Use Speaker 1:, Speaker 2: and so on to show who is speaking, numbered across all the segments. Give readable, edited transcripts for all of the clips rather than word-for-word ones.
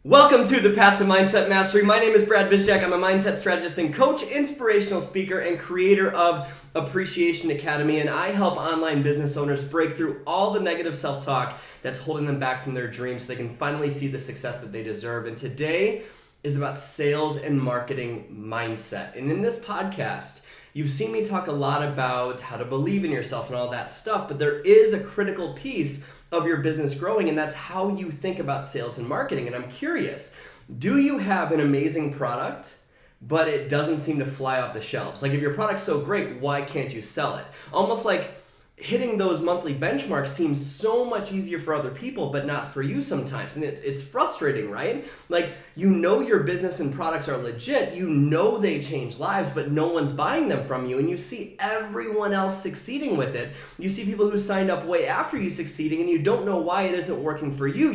Speaker 1: Welcome to the Path to Mindset Mastery. My name is Bizjack. I'm a mindset strategist and coach, inspirational speaker, and creator of Appreciation Academy. And I help online business owners break through all the negative self-talk that's holding them back from their dreams so they can finally see the success that they deserve. And today is about sales and marketing mindset. And in this podcast, you've seen me talk a lot about how to believe in yourself and all that stuff, but there is a critical piece of your business growing, and that's how you think about sales and marketing. And I'm curious, do you have an amazing product, but it doesn't seem to fly off the shelves? Like, if your product's so great, why can't you sell it? Almost like hitting those monthly benchmarks seems so much easier for other people, but not for you sometimes. And it's frustrating, right? Like, you know your business and products are legit. You know they change lives, but no one's buying them from you. And you see everyone else succeeding with it. You see people who signed up way after you succeeding, and you don't know why it isn't working for you.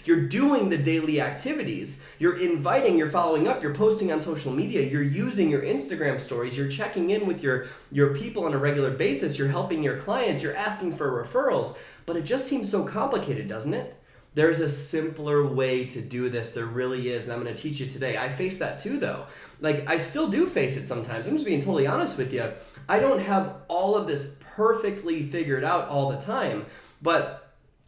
Speaker 1: You're doing the daily activities. You're inviting, you're following up, you're posting on social media, you're using your Instagram stories, you're checking in with your people on a regular basis, you're helping your clients, you're asking for referrals, but it just seems so complicated, doesn't it? There's a simpler way to do this. There really is, and I'm going to teach you today. I face that too, though. Like, I still do face it sometimes. I'm just being totally honest with you. I don't have all of this perfectly figured out all the time, but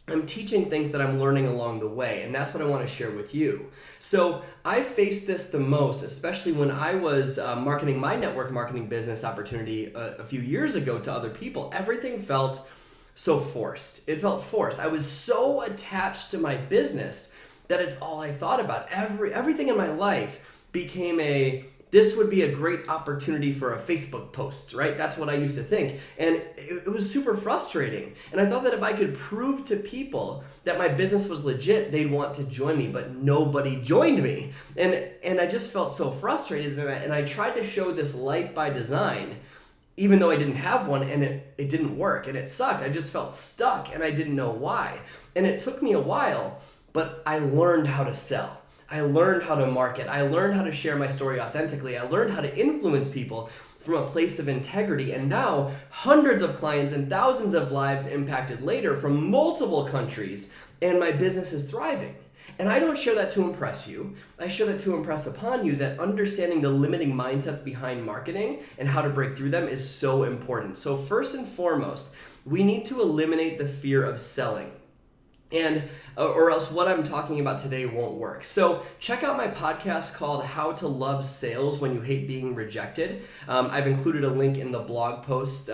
Speaker 1: I'm teaching things that I'm learning along the way, and that's what I want to share with you. So I faced this the most, especially when I was marketing my network marketing business opportunity a few years ago to other people. Everything felt so forced. It felt forced. I was so attached to my business that it's all I thought about. Everything in my life became this would be a great opportunity for a Facebook post, right? That's what I used to think. And it was super frustrating. And I thought that if I could prove to people that my business was legit, they'd want to join me, but nobody joined me. And I just felt so frustrated. And I tried to show this life by design, even though I didn't have one, and it didn't work, and it sucked. I just felt stuck, and I didn't know why. And it took me a while, but I learned how to sell. I learned how to market. I learned how to share my story authentically. I learned how to influence people from a place of integrity. And now, hundreds of clients and thousands of lives impacted later from multiple countries, and my business is thriving. And I don't share that to impress you. I share that to impress upon you that understanding the limiting mindsets behind marketing and how to break through them is so important. So first and foremost, we need to eliminate the fear of selling. Or else what I'm talking about today won't work. So check out my podcast called How to Love Sales When You Hate Being Rejected. I've included a link in the blog post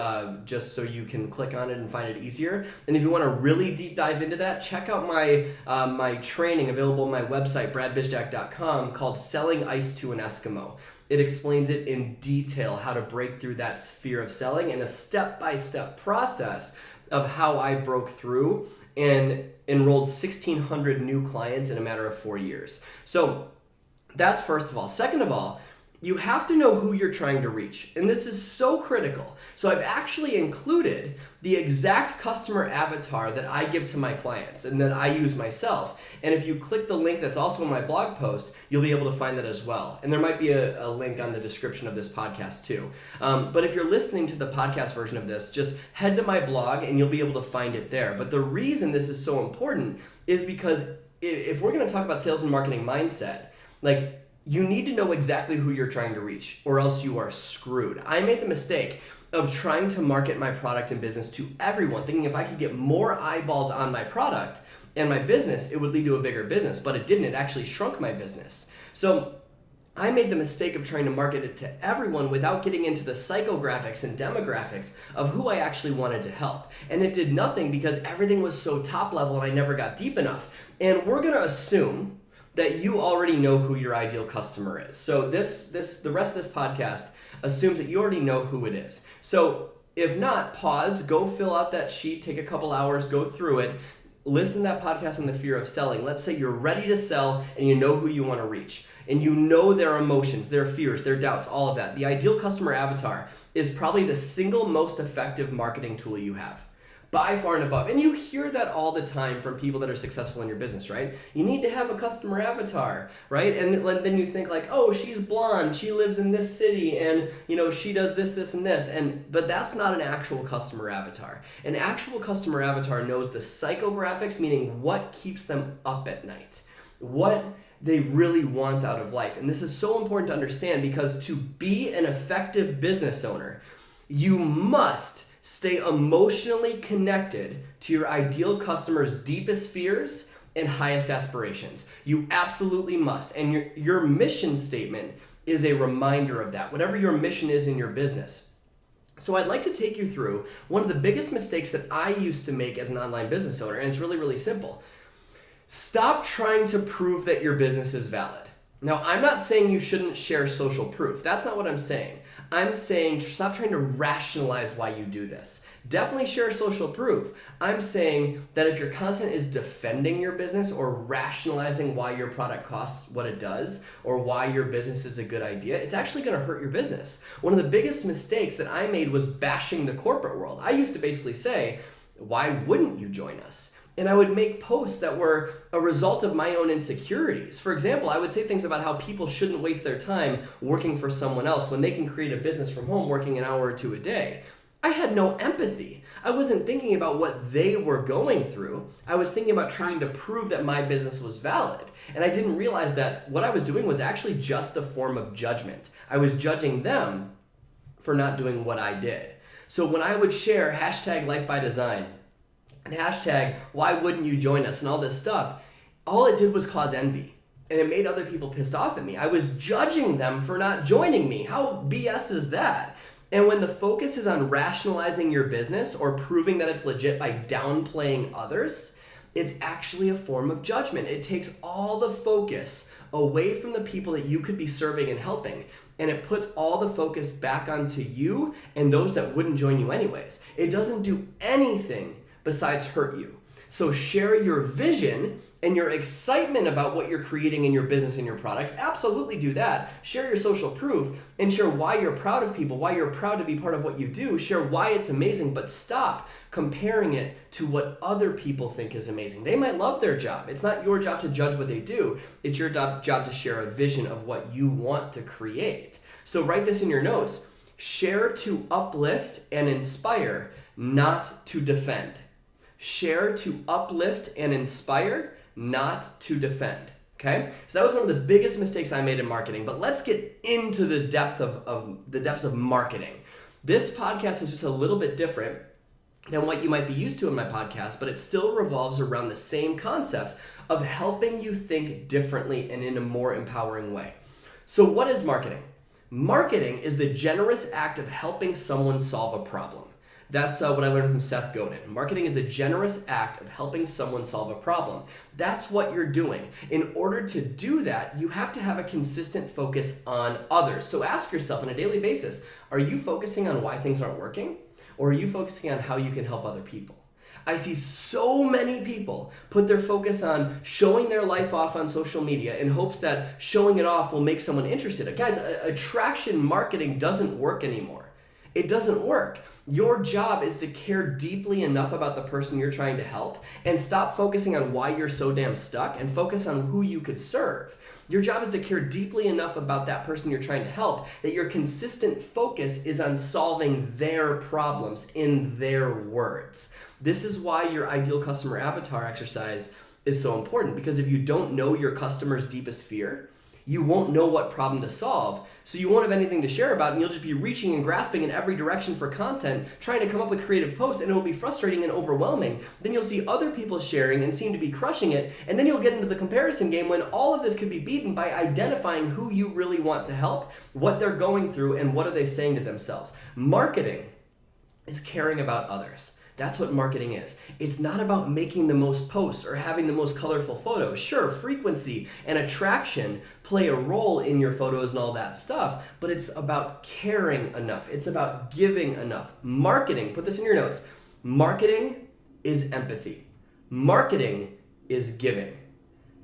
Speaker 1: just so you can click on it and find it easier. And if you want to really deep dive into that, check out my training available on my website, bradbizjack.com, called Selling Ice to an Eskimo. It explains it in detail, how to break through that fear of selling, and a step-by-step process of how I broke through and enrolled 1,600 new clients in a matter of 4 years. So that's first of all. Second of all, you have to know who you're trying to reach. And this is so critical. So I've actually included the exact customer avatar that I give to my clients and that I use myself. And if you click the link that's also in my blog post, you'll be able to find that as well. And there might be a link on the description of this podcast too. But if you're listening to the podcast version of this, just head to my blog and you'll be able to find it there. But the reason this is so important is because if we're going to talk about sales and marketing mindset, like, you need to know exactly who you're trying to reach, or else you are screwed. I made the mistake of trying to market my product and business to everyone, thinking if I could get more eyeballs on my product and my business, it would lead to a bigger business, but it didn't. It actually shrunk my business. So I made the mistake of trying to market it to everyone without getting into the psychographics and demographics of who I actually wanted to help. And it did nothing because everything was so top level and I never got deep enough. And we're going to assume that you already know who your ideal customer is. So the rest of this podcast assumes that you already know who it is. So if not, pause, go fill out that sheet, take a couple hours, go through it, listen to that podcast on the fear of selling. Let's say you're ready to sell and you know who you want to reach. And you know their emotions, their fears, their doubts, all of that. The ideal customer avatar is probably the single most effective marketing tool you have, by far and above. And you hear that all the time from people that are successful in your business, right? You need to have a customer avatar, right? And then you think like, oh, she's blonde, she lives in this city, and she does this, and this. But that's not an actual customer avatar. An actual customer avatar knows the psychographics, meaning what keeps them up at night. What they really want out of life. And this is so important to understand, because to be an effective business owner, you must stay emotionally connected to your ideal customer's deepest fears and highest aspirations. You absolutely must. And your mission statement is a reminder of that, whatever your mission is in your business. So I'd like to take you through one of the biggest mistakes that I used to make as an online business owner, and it's really, really simple. Stop trying to prove that your business is valid. Now, I'm not saying you shouldn't share social proof. That's not what I'm saying. I'm saying stop trying to rationalize why you do this. Definitely share social proof. I'm saying that if your content is defending your business or rationalizing why your product costs what it does or why your business is a good idea, it's actually going to hurt your business. One of the biggest mistakes that I made was bashing the corporate world. I used to basically say, why wouldn't you join us? And I would make posts that were a result of my own insecurities. For example, I would say things about how people shouldn't waste their time working for someone else when they can create a business from home working an hour or two a day. I had no empathy. I wasn't thinking about what they were going through. I was thinking about trying to prove that my business was valid. And I didn't realize that what I was doing was actually just a form of judgment. I was judging them for not doing what I did. So when I would share #LifeByDesign, and why wouldn't you join us and all this stuff, all it did was cause envy. And it made other people pissed off at me. I was judging them for not joining me. How BS is that? And when the focus is on rationalizing your business or proving that it's legit by downplaying others, it's actually a form of judgment. It takes all the focus away from the people that you could be serving and helping. And it puts all the focus back onto you and those that wouldn't join you anyways. It doesn't do anything besides hurt you. So share your vision and your excitement about what you're creating in your business and your products. Absolutely do that. Share your social proof and share why you're proud of people, why you're proud to be part of what you do. Share why it's amazing, but stop comparing it to what other people think is amazing. They might love their job. It's not your job to judge what they do. It's your job to share a vision of what you want to create. So write this in your notes. Share to uplift and inspire, not to defend. Share to uplift and inspire, not to defend. Okay? So that was one of the biggest mistakes I made in marketing. But let's get into the depths of marketing. This podcast is just a little bit different than what you might be used to in my podcast, but it still revolves around the same concept of helping you think differently and in a more empowering way. So what is marketing? Marketing is the generous act of helping someone solve a problem. That's what I learned from Seth Godin. Marketing is the generous act of helping someone solve a problem. That's what you're doing. In order to do that, you have to have a consistent focus on others. So ask yourself on a daily basis, are you focusing on why things aren't working? Or are you focusing on how you can help other people? I see so many people put their focus on showing their life off on social media in hopes that showing it off will make someone interested. Guys, attraction marketing doesn't work anymore. It doesn't work. Your job is to care deeply enough about the person you're trying to help and stop focusing on why you're so damn stuck and focus on who you could serve. Your job is to care deeply enough about that person you're trying to help that your consistent focus is on solving their problems in their words. This is why your ideal customer avatar exercise is so important, because if you don't know your customer's deepest fear, you won't know what problem to solve, so you won't have anything to share about, and you'll just be reaching and grasping in every direction for content, trying to come up with creative posts, and it will be frustrating and overwhelming. Then you'll see other people sharing and seem to be crushing it, and then you'll get into the comparison game when all of this could be beaten by identifying who you really want to help, what they're going through, and what are they saying to themselves. Marketing is caring about others. That's what marketing is. It's not about making the most posts or having the most colorful photos. Sure, frequency and attraction play a role in your photos and all that stuff, but it's about caring enough. It's about giving enough. Marketing, put this in your notes. Marketing is empathy. Marketing is giving.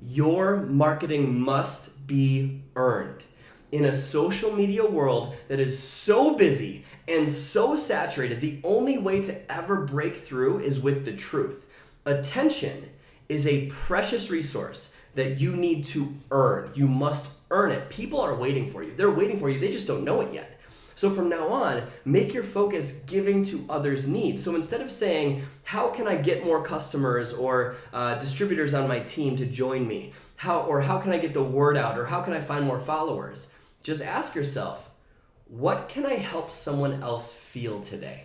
Speaker 1: Your marketing must be earned. In a social media world that is so busy and so saturated, the only way to ever break through is with the truth. Attention is a precious resource that you need to earn. You must earn it. People are waiting for you. They're waiting for you. They just don't know it yet. So from now on, make your focus giving to others' needs. So instead of saying, how can I get more customers or distributors on my team to join me? how can I get the word out, or how can I find more followers? Just ask yourself, what can I help someone else feel today?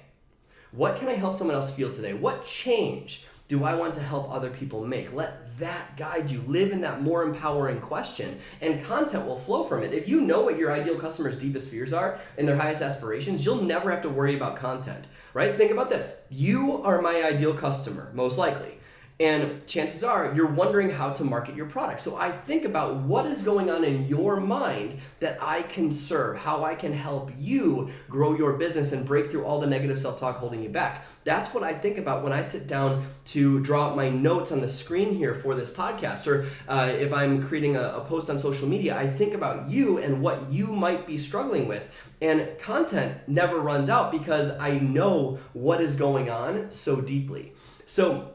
Speaker 1: What can I help someone else feel today? What change do I want to help other people make? Let that guide you. Live in that more empowering question, and content will flow from it. If you know what your ideal customer's deepest fears are and their highest aspirations, you'll never have to worry about content, right? Think about this. You are my ideal customer, most likely. And chances are you're wondering how to market your product. So I think about what is going on in your mind that I can serve, how I can help you grow your business and break through all the negative self-talk holding you back. That's what I think about when I sit down to draw out my notes on the screen here for this podcast, or if I'm creating a post on social media. I think about you and what you might be struggling with. And content never runs out because I know what is going on so deeply. So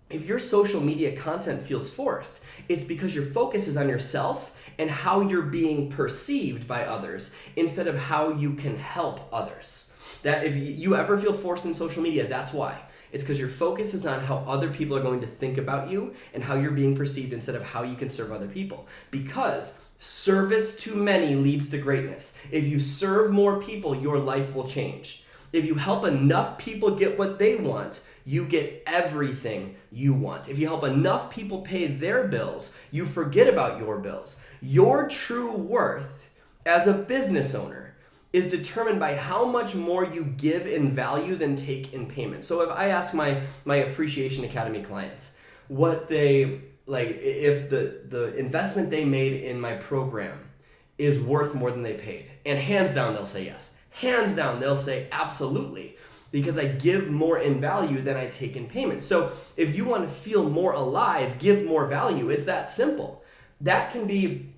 Speaker 1: if your social media content feels forced, it's because your focus is on yourself and how you're being perceived by others instead of how you can help others. That if you ever feel forced in social media, that's why. It's because your focus is on how other people are going to think about you and how you're being perceived instead of how you can serve other people. Because service to many leads to greatness. If you serve more people, your life will change. If you help enough people get what they want, you get everything you want. If you help enough people pay their bills, you forget about your bills. Your true worth as a business owner is determined by how much more you give in value than take in payment. So if I ask my Appreciation Academy clients what they, like, if the investment they made in my program is worth more than they paid, and hands down they'll say yes. Hands down they'll say absolutely. Because I give more in value than I take in payment. So if you want to feel more alive, give more value. It's that simple. That can be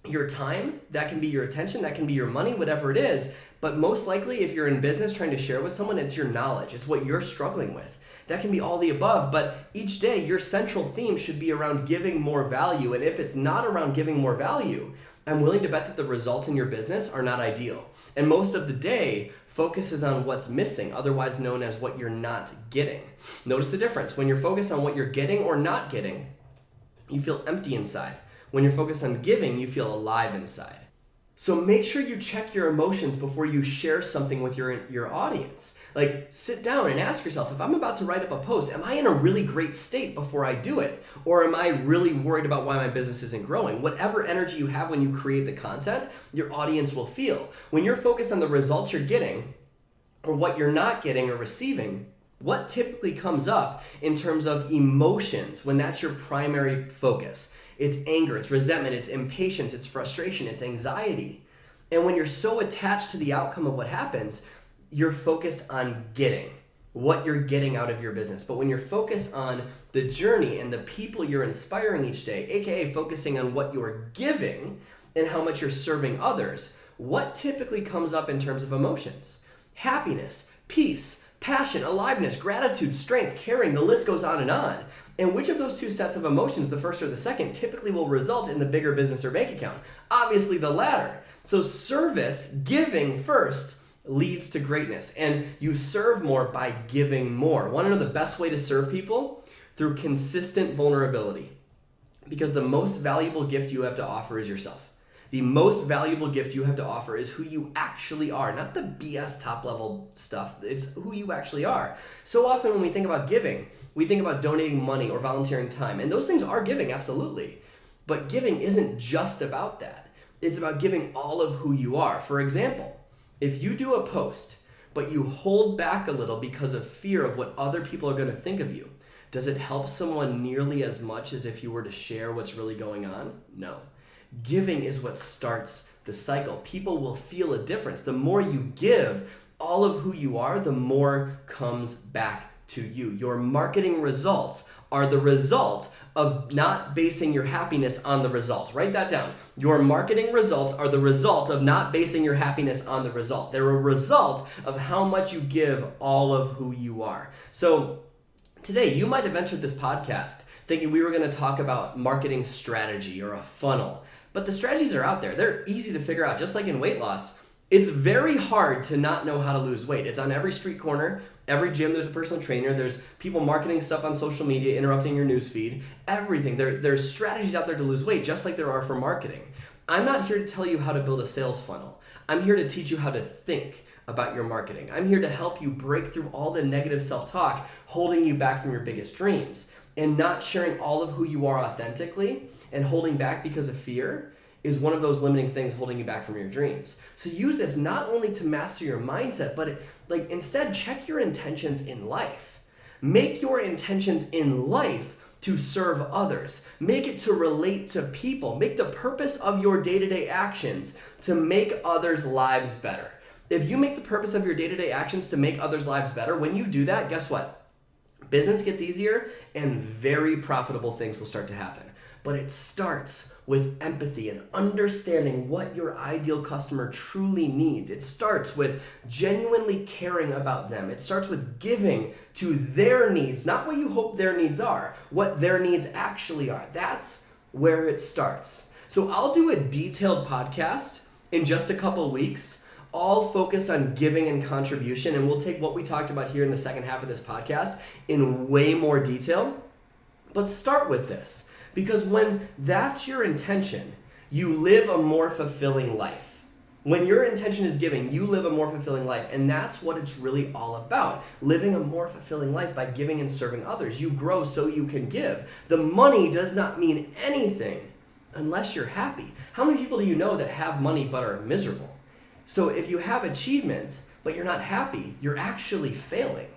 Speaker 1: your time, that can be your attention, that can be your money, whatever it is. But most likely, if you're in business trying to share with someone, it's your knowledge. It's what you're struggling with. That can be all the above, but each day your central theme should be around giving more value. And if it's not around giving more value, I'm willing to bet that the results in your business are not ideal. And most of the day, focus is on what's missing, otherwise known as what you're not getting. Notice the difference. When you're focused on what you're getting or not getting, you feel empty inside. When you're focused on giving, you feel alive inside. So make sure you check your emotions before you share something with your audience. Like, sit down and ask yourself, if I'm about to write up a post, am I in a really great state before I do it? Or am I really worried about why my business isn't growing? Whatever energy you have when you create the content, your audience will feel. When you're focused on the results you're getting, or what you're not getting or receiving, what typically comes up in terms of emotions when that's your primary focus? It's anger, it's resentment, it's impatience, it's frustration, it's anxiety. And when you're so attached to the outcome of what happens, you're focused on getting, what you're getting out of your business. But when you're focused on the journey and the people you're inspiring each day, aka focusing on what you're giving and how much you're serving others, what typically comes up in terms of emotions? Happiness, peace, passion, aliveness, gratitude, strength, caring, the list goes on. And which of those two sets of emotions, the first or the second, typically will result in the bigger business or bank account? Obviously the latter. So service, giving first, leads to greatness. And you serve more by giving more. Want to know the best way to serve people? Through consistent vulnerability. Because the most valuable gift you have to offer is yourself. The most valuable gift you have to offer is who you actually are, not the BS top level stuff. It's who you actually are. So often when we think about giving, we think about donating money or volunteering time. And those things are giving, absolutely. But giving isn't just about that. It's about giving all of who you are. For example, if you do a post, but you hold back a little because of fear of what other people are going to think of you, does it help someone nearly as much as if you were to share what's really going on? No. Giving is what starts the cycle. People will feel a difference. The more you give all of who you are, the more comes back to you. Your marketing results are the result of not basing your happiness on the result. Write that down. Your marketing results are the result of not basing your happiness on the result. They're a result of how much you give all of who you are. So today, you might have entered this podcast thinking we were going to talk about marketing strategy or a funnel. But the strategies are out there. They're easy to figure out. Just like in weight loss, It's very hard to not know how to lose weight. It's on every street corner, every gym. There's a personal trainer. There's people marketing stuff on social media, interrupting your newsfeed. Everything. There's strategies out there to lose weight, just like there are for marketing. I'm not here to tell you how to build a sales funnel. I'm here to teach you how to think about your marketing. I'm here to help you break through all the negative self-talk holding you back from your biggest dreams. And not sharing all of who you are authentically and holding back because of fear is one of those limiting things holding you back from your dreams. So use this not only to master your mindset, but instead check your intentions in life. Make your intentions in life to serve others. Make it to relate to people. Make the purpose of your day-to-day actions to make others' lives better. If you make the purpose of your day-to-day actions to make others' lives better, when you do that, guess what? Business gets easier and very profitable things will start to happen. But it starts with empathy and understanding what your ideal customer truly needs. It starts with genuinely caring about them. It starts with giving to their needs, not what you hope their needs are, what their needs actually are. That's where it starts. So I'll do a detailed podcast in just a couple of weeks, all focused on giving and contribution, and we'll take what we talked about here in the second half of this podcast in way more detail. But start with this. Because when that's your intention, you live a more fulfilling life. When your intention is giving, you live a more fulfilling life. And that's what it's really all about. Living a more fulfilling life by giving and serving others. You grow so you can give. The money does not mean anything unless you're happy. How many people do you know that have money but are miserable? So if you have achievements but you're not happy, you're actually failing.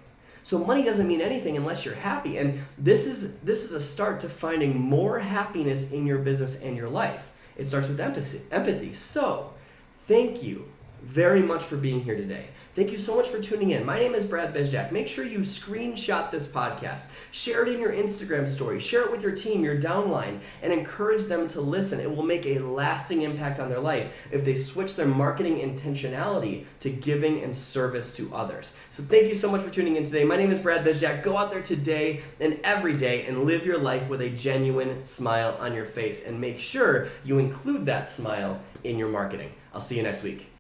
Speaker 1: So money doesn't mean anything unless you're happy. And this is a start to finding more happiness in your business and your life. It starts with empathy. So thank you very much for being here today. Thank you so much for tuning in. My name is Brad Bizjack. Make sure you screenshot this podcast, share it in your Instagram story, share it with your team, your downline, and encourage them to listen. It will make a lasting impact on their life if they switch their marketing intentionality to giving and service to others. So thank you so much for tuning in today. My name is Brad Bizjack. Go out there today and every day and live your life with a genuine smile on your face, and make sure you include that smile in your marketing. I'll see you next week.